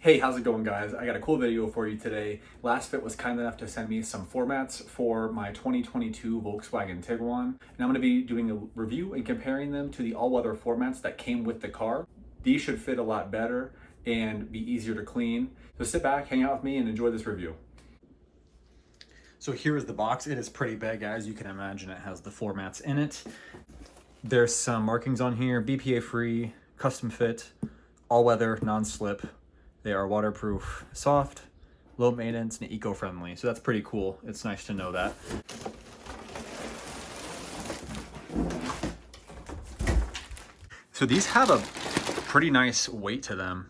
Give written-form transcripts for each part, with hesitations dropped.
Hey, how's it going, guys? I got a cool video for you today. Lasfit was kind enough to send me some floor mats for my 2022 Volkswagen Tiguan, and I'm going to be doing a review and comparing them to the all-weather floor mats that came with the car. These should fit a lot better and be easier to clean. So sit back, hang out with me, and enjoy this review. So here is the box. It is pretty big, as you can imagine. It has the floor mats in it. There's some markings on here: BPA free, custom fit, all-weather, non-slip. They are waterproof, soft, low maintenance, and eco-friendly. So that's pretty cool. It's nice to know that. So these have a pretty nice weight to them.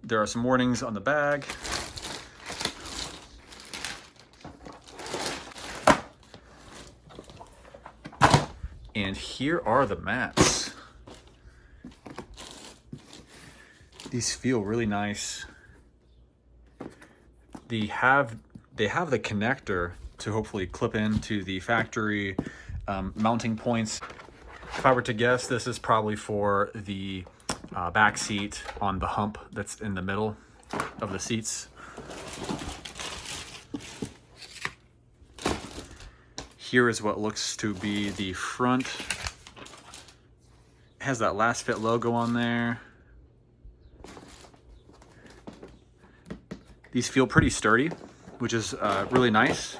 There are some warnings on the bag. And here are the mats. These feel really nice. They have the connector to hopefully clip into the factory mounting points. If I were to guess, this is probably for the back seat on the hump that's in the middle of the seats. Here is what looks to be the front. It has that Lasfit logo on there. These feel pretty sturdy, which is really nice.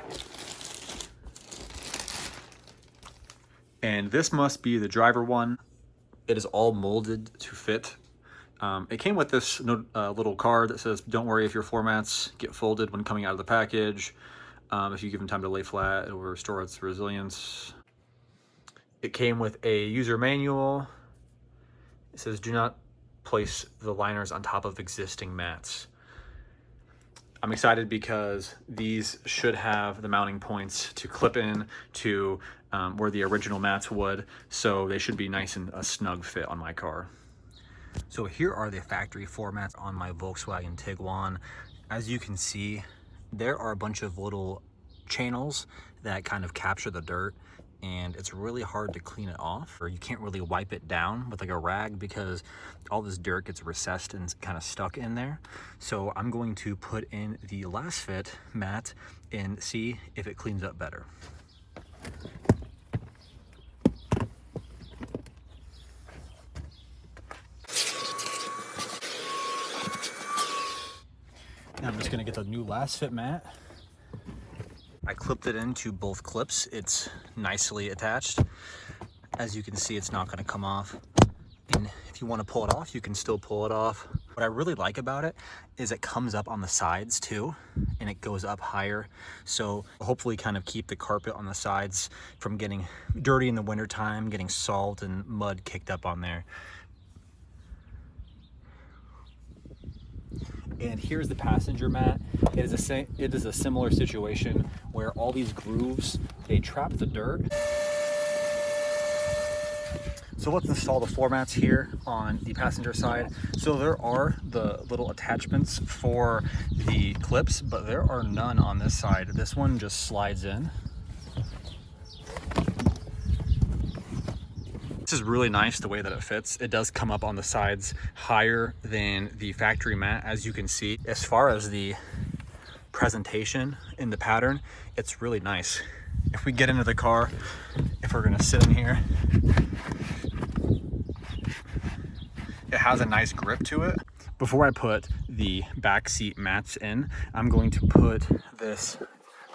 And this must be the driver one. It is all molded to fit. It came with this little card that says, "Don't worry if your floor mats get folded when coming out of the package. If you give them time to lay flat, it will restore its resilience." It came with a user manual. It says, "Do not place the liners on top of existing mats." I'm excited because these should have the mounting points to clip in to where the original mats would, so they should be nice and a snug fit on my car. So here are the factory floor mats on my Volkswagen Tiguan. As you can see, there are a bunch of little channels that kind of capture the dirt, and it's really hard to clean it off, or you can't really wipe it down with like a rag because all this dirt gets recessed and kind of stuck in there. So I'm going to put in the Lasfit mat and see if it cleans up better. Now I'm just gonna get the new Lasfit mat. I clipped it into both clips. It's nicely attached. As you can see, it's not going to come off. And if you want to pull it off, you can still pull it off. What I really like about it is it comes up on the sides too, and it goes up higher. So hopefully kind of keep the carpet on the sides from getting dirty in the wintertime, getting salt and mud kicked up on there. And here's the passenger mat. It is a similar situation where all these grooves, they trap the dirt. So let's install the floor mats here on the passenger side. So there are the little attachments for the clips, but there are none on this side. This one just slides in. This is really nice the way that it fits. It does come up on the sides higher than the factory mat, as you can see. As far as the presentation in the pattern, it's really nice. If we get into the car, if we're gonna sit in here, it has a nice grip to it. Before I put the back seat mats in, I'm going to put this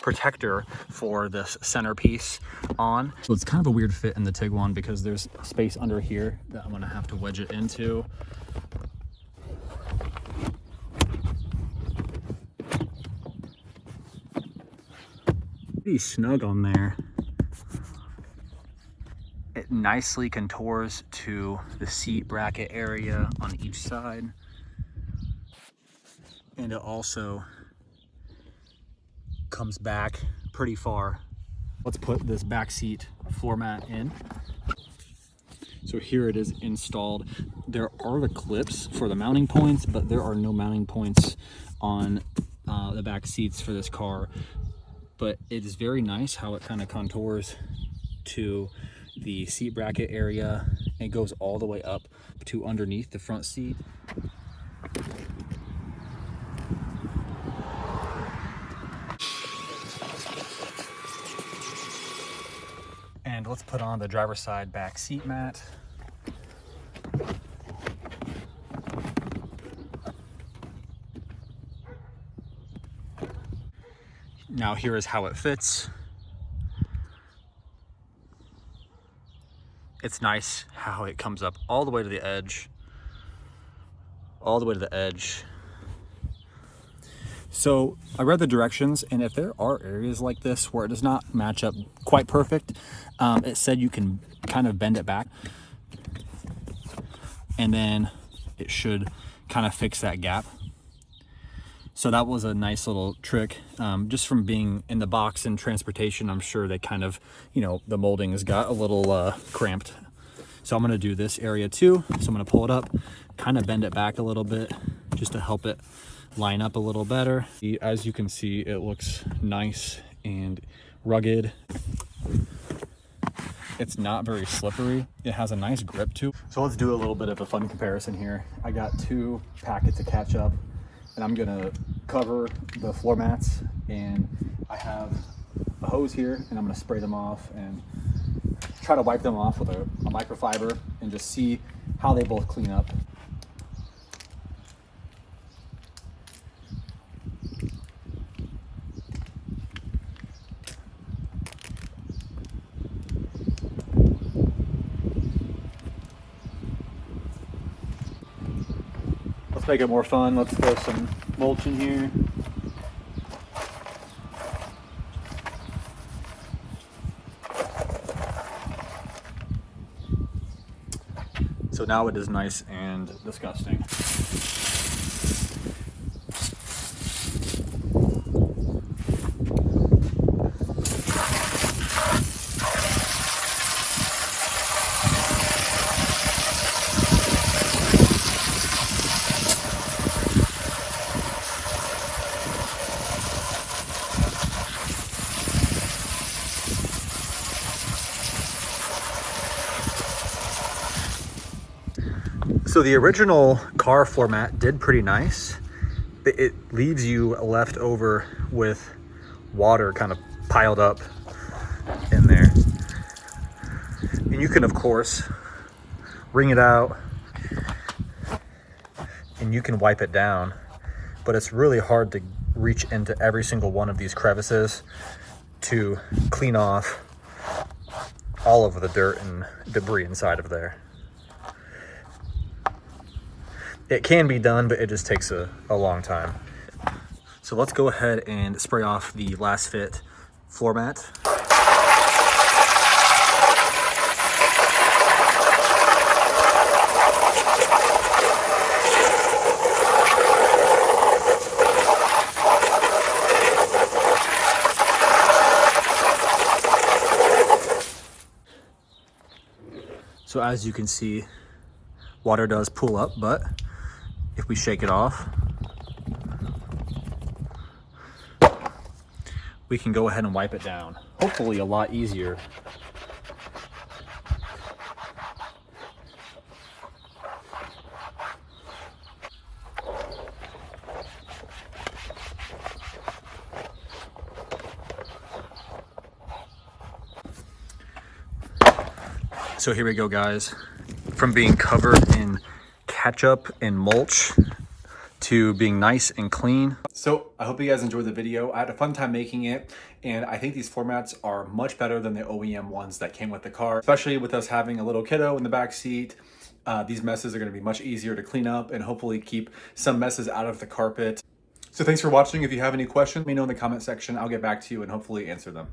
protector for this centerpiece on. So it's kind of a weird fit in the Tiguan because there's space under here that I'm gonna have to wedge it into. Pretty snug on there. It nicely contours to the seat bracket area on each side. And it also comes back pretty far. Let's put this back seat floor mat in. So here it is installed. There are the clips for the mounting points, but there are no mounting points on the back seats for this car. But it is very nice how it kind of contours to the seat bracket area. It goes all the way up to underneath the front seat. let's put on the driver's side back seat mat. Now here is how it fits. It's nice how it comes up all the way to the edge. All the way to the edge. So I read the directions, and if there are areas like this where it does not match up quite perfect, it said you can kind of bend it back, and then it should kind of fix that gap. So that was a nice little trick. Just from being in the box and transportation, I'm sure they kind of, you know, the molding has got a little cramped. So I'm gonna do this area too. So I'm gonna pull it up, kind of bend it back a little bit just to help it line up a little better. As you can see, it looks nice and rugged. It's not very slippery. It has a nice grip too. So let's do a little bit of a fun comparison here. I got 2 packets of ketchup, and I'm gonna cover the floor mats, and I have a hose here, and I'm gonna spray them off and try to wipe them off with a microfiber and just see how they both clean up. Let's make it more fun. Let's throw some mulch in here. So now it is nice and disgusting. So the original car floor mat did pretty nice. It leaves you left over with water kind of piled up in there. And you can, of course, wring it out and you can wipe it down, but it's really hard to reach into every single one of these crevices to clean off all of the dirt and debris inside of there. It can be done, but it just takes a long time. So let's go ahead and spray off the Lasfit floor mat. So as you can see, water does pool up, but if we shake it off, we can go ahead and wipe it down. Hopefully a lot easier. So here we go, guys. From being covered in ketchup and mulch to being nice and clean. So I hope you guys enjoyed the video. I had a fun time making it, and I think these floor mats are much better than the OEM ones that came with the car, especially with us having a little kiddo in the back seat. These messes are going to be much easier to clean up and hopefully keep some messes out of the carpet. So thanks for watching. If you have any questions, let me know in the comment section. I'll get back to you and hopefully answer them.